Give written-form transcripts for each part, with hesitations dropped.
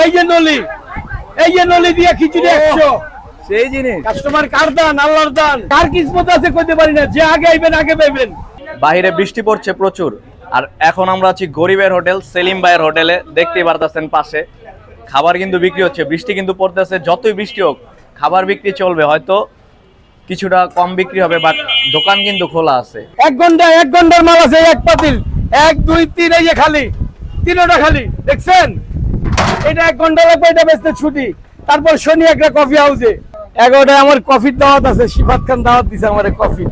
এই যে নলি, এই যে নলি দিয়ে খিচুড়ি 100 সেই জিনিস। কাস্টমার কার দান, আল্লাহর দান, কার কিসমত আছে কইতে পারি না, যে আগে আইবেন আগে পাইবেন। বাইরে বৃষ্টি পড়ছে প্রচুর, আর এখন আমরা আছি গরিবের হোটেল সেলিম ভাইয়ের হোটেলে। দেখতেই পারতেছেন পাশে খাবার কিন্তু বিক্রি হচ্ছে, বৃষ্টি কিন্তু পড়তেছে, যতই বৃষ্টি হোক খাবার বিক্রি চলবে, হয়তো কিছুটা কম বিক্রি হবে, বাট দোকান কিন্তু খোলা আছে। 1 ঘন্টার মাল আছে, এক পাতিল, 1 2 3, এই যে খালি তিনটা খালি দেখছেন। এটা 1 ঘন্টা লাগবে, এটা বেচতে ছুটি। তারপর শনি একটা কফি হাউসে 11টায় আমার কফির দাওয়াত আছে, সিফাত খান দাওয়াত দিছে আমার কফি।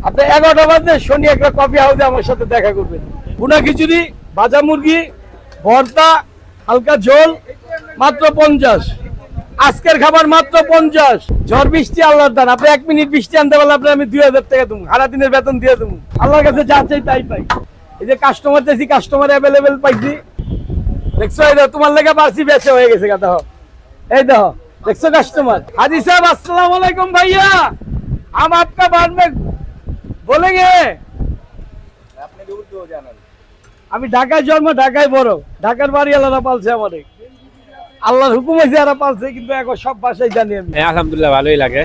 আপনি 11টা বাজে শনি একটা কফি হাউসে আমার সাথে দেখা করবেন। ভুনা খিচুড়ি, ভাজা মুরগি, ভর্তা, হালকা ঝোল, মাত্র 50। আজকের খাবার মাত্র 50। ঝড় বৃষ্টি আল্লাহর দান। আপনি 1 মিনিট বৃষ্টি আনতে পারলে আপনি আমি 2000 টাকা দেবো, সারা দিনের বেতন দিয়ে দেবো। আল্লাহর কাছে যা চাই তাই পাই। এই যে কাস্টমার চাইছি, কাস্টমার অ্যাভেলেবেল পাইছি। দেখছো, এই দেখো তোমার লেগে বাসি বেঁচে হয়ে গেছে। কথা এই দেখো, দেখছো কাস্টমার। হাজি সাহেব আসসালামু আলাইকুম ভাইয়া, हम आपका बाद में बोलेंगे। আমি ঢাকায় জন্ম, ঢাকায় বড়, ঢাকার বাড়ি আল্লাহরা পালছে আমারে, আল্লাহর হুকুম হয়েছে এরা পালছে, কিন্তু এখন সব ভাষাই জানি আমি। আলহামদুলিল্লাহ ভালোই লাগে।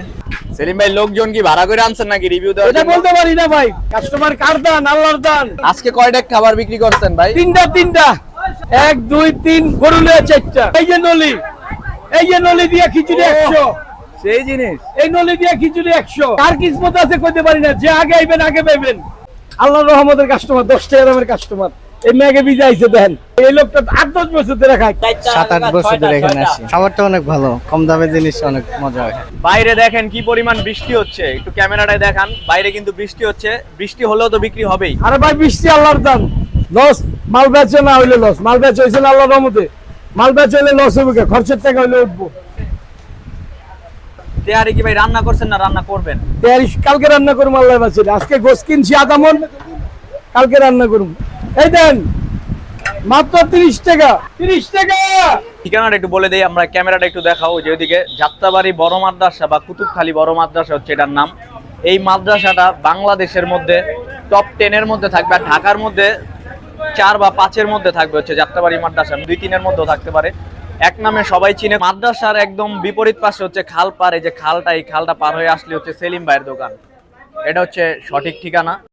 সেলিম ভাই, লোকজন কি ভাড়া করে আনছেন নাকি রিভিউ দেওয়ার এটা জন্য? বলতে পারি না ভাই, কাস্টমার কার দান, আল্লাহর দান। আজকে কয়টা খাবার বিক্রি করছেন ভাই? তিনটা 1 2 3 গরুলে 4টা। এই যে নলি, এই যে নলি দিয়ে খিচুড়ি 100। সেই জিনিস। এই নলি দিয়ে খিচুড়ি 100। কার কিসমত আছে কইতে পারি না, যে আগে আইবেন আগে পাইবেন। আল্লাহর রহমতের কাস্টমার, 10 টাকা দামের কাস্টমার। এই মেঘে ভিজে আইছে দেখেন। এই লোকটা 8-10 বছর ধরে খায়। 7-8 বছর ধরে এখানে আসি। খাবারটা অনেক ভালো, কম দামের জিনিস, অনেক মজা হয়। বাইরে দেখেন কি পরিমাণ বৃষ্টি হচ্ছে, একটু ক্যামেরাটায় দেখান। বাইরে কিন্তু বৃষ্টি হচ্ছে, বৃষ্টি হলেও তো বিক্রি হবেই। আরে ভাই, বৃষ্টি আল্লাহর দান। লস, মাল বেচে না হইলে লস, মাল বেচে হইছে না আল্লাহর রহমতে। মাল বেচে হইলে লস হবে, খরচের টাকা হইলে উঠবো। তেহারি কি ভাই রান্না করছেন না রান্না করবেন? কালকে রান্না করুম, আল্লাহ বাঁচিয়ে। আজকে গোস কিনছি আধা মন, কালকে রান্না করুম। এই দেন মাত্র 30 টাকা, 30 টাকা। ঠিকানাটা একটু বলে দেই, আমরা ক্যামেরাটা একটু দেখাও। যে ওইদিকে যাত্রাবাড়ি বড় মাদ্রাসা বা কুতুবখালী বড় মাদ্রাসা হচ্ছে এটার নাম। এই মাদ্রাসাটা বাংলাদেশের মধ্যে টপ 10 এর মধ্যে থাকবে, আর ঢাকার মধ্যে 4 বা 5 এর মধ্যে থাকবে হচ্ছে যাত্রাবাড়ি মাদ্রাসা, 2-3 এর মধ্যেও থাকতে পারে। এক নামে সবাই চিনে। মাদ্রাসার একদম বিপরীত পাশে হচ্ছে খাল পার। এই যে খালটা, এই খালটা পার হয়ে আসলে হচ্ছে সেলিম ভাইয়ের দোকান। এটা হচ্ছে সঠিক ঠিকানা।